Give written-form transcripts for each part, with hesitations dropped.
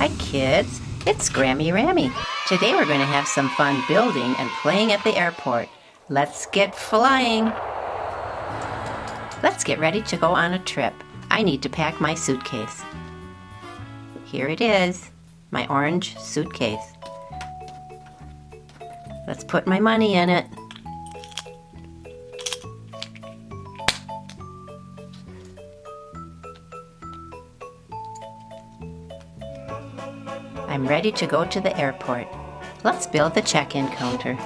Hi kids, it's Grammy Ramy. Today we're going to have some fun building and playing at the airport. Let's get flying. Let's get ready to go on a trip. I need to pack my suitcase. Here it is, my orange suitcase. Let's put my money in it. I'm ready to go to the airport. Let's build the check-in counter.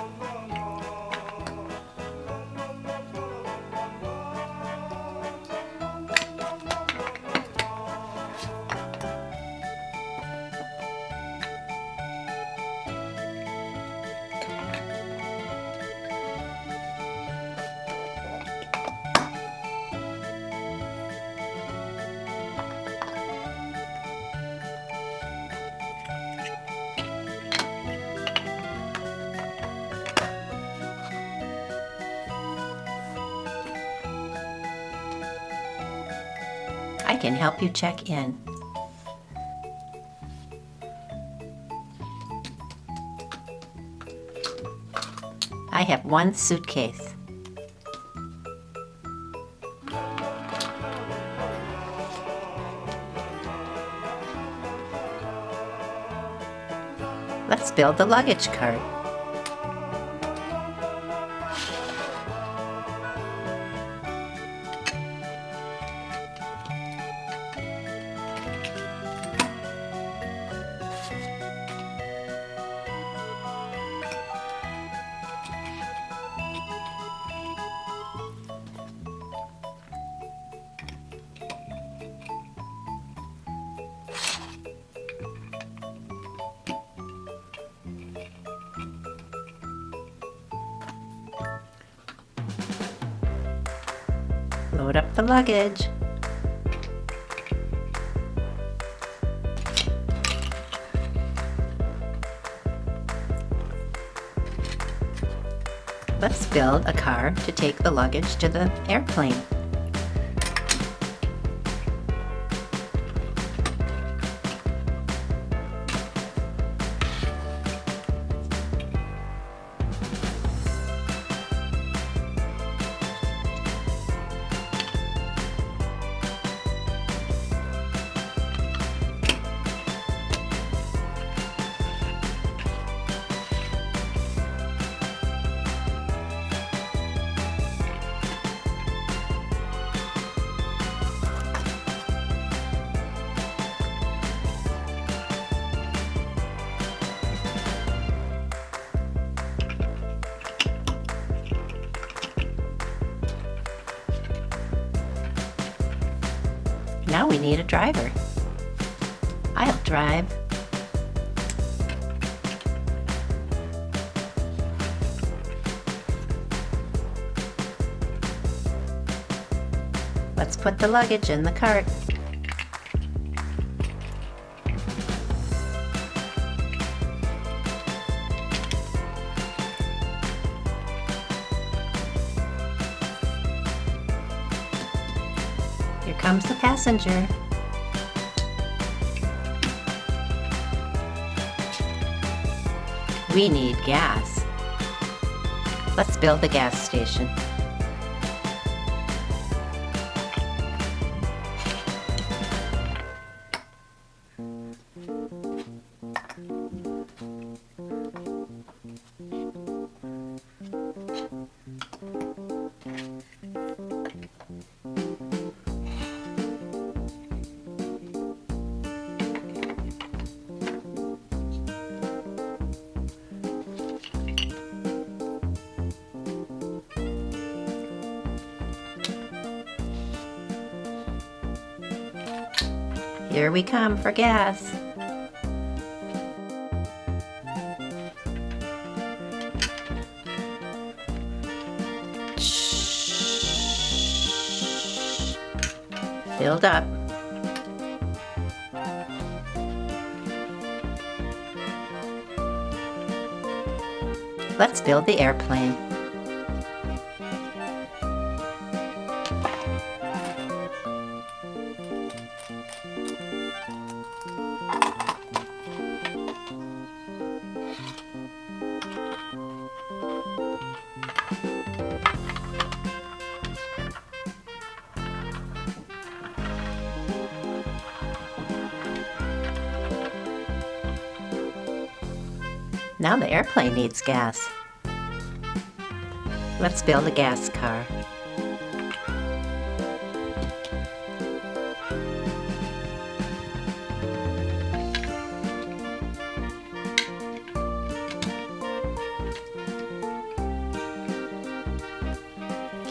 I can help you check in. I have one suitcase. Let's build the luggage cart. Load up the luggage. Let's build a car to take the luggage to the airplane. Now we need a driver. I'll drive. Let's put the luggage in the cart. Here comes the passenger. We need gas. Let's build the gas station. Here we come for gas. Shh. Filled up. Let's build the airplane. Now the airplane needs gas. Let's build a gas car.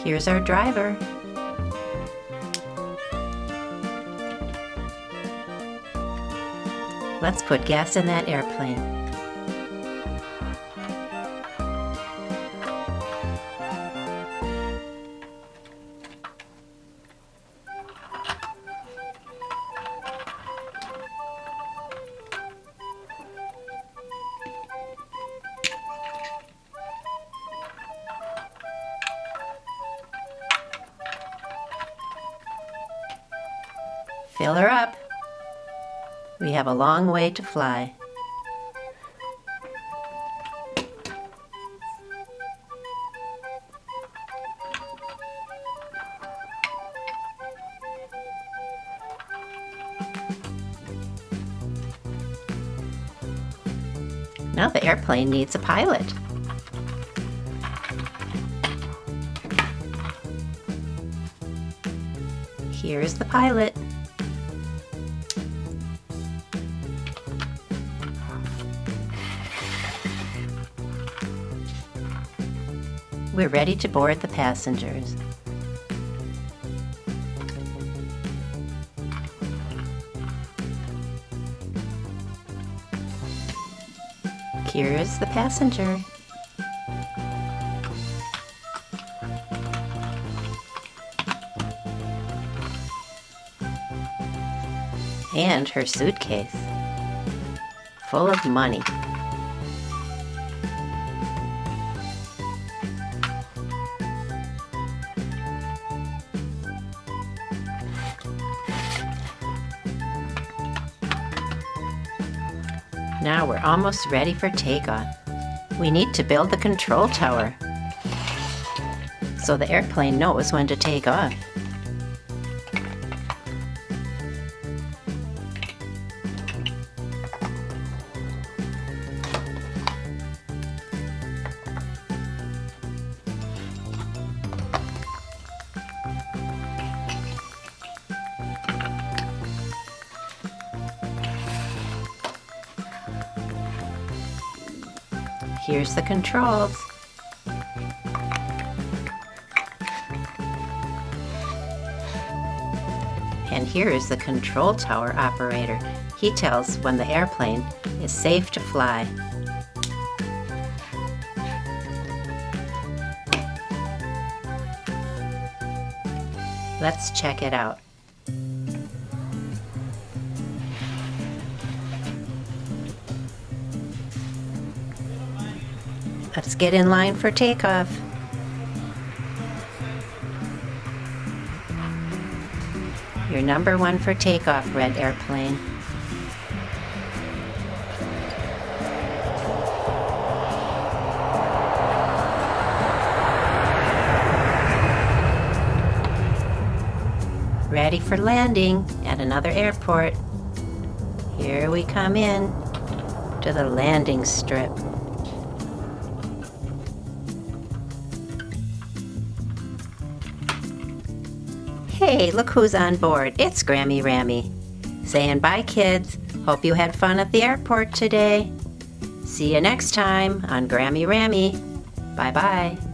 Here's our driver. Let's put gas in that airplane. Fill her up. We have a long way to fly. Now the airplane needs a pilot. Here's the pilot. We're ready to board the passengers. Here's the passenger. And her suitcase, full of money. Now we're almost ready for takeoff. We need to build the control tower so the airplane knows when to take off. Here's the controls. And here is the control tower operator. He tells when the airplane is safe to fly. Let's check it out. Let's get in line for takeoff. You're number 1 for takeoff, red airplane. Ready for landing at another airport. Here we come in to the landing strip. Hey, look who's on board. It's Grammy Ramy. Saying bye, kids. Hope you had fun at the airport today. See you next time on Grammy Ramy. Bye-bye.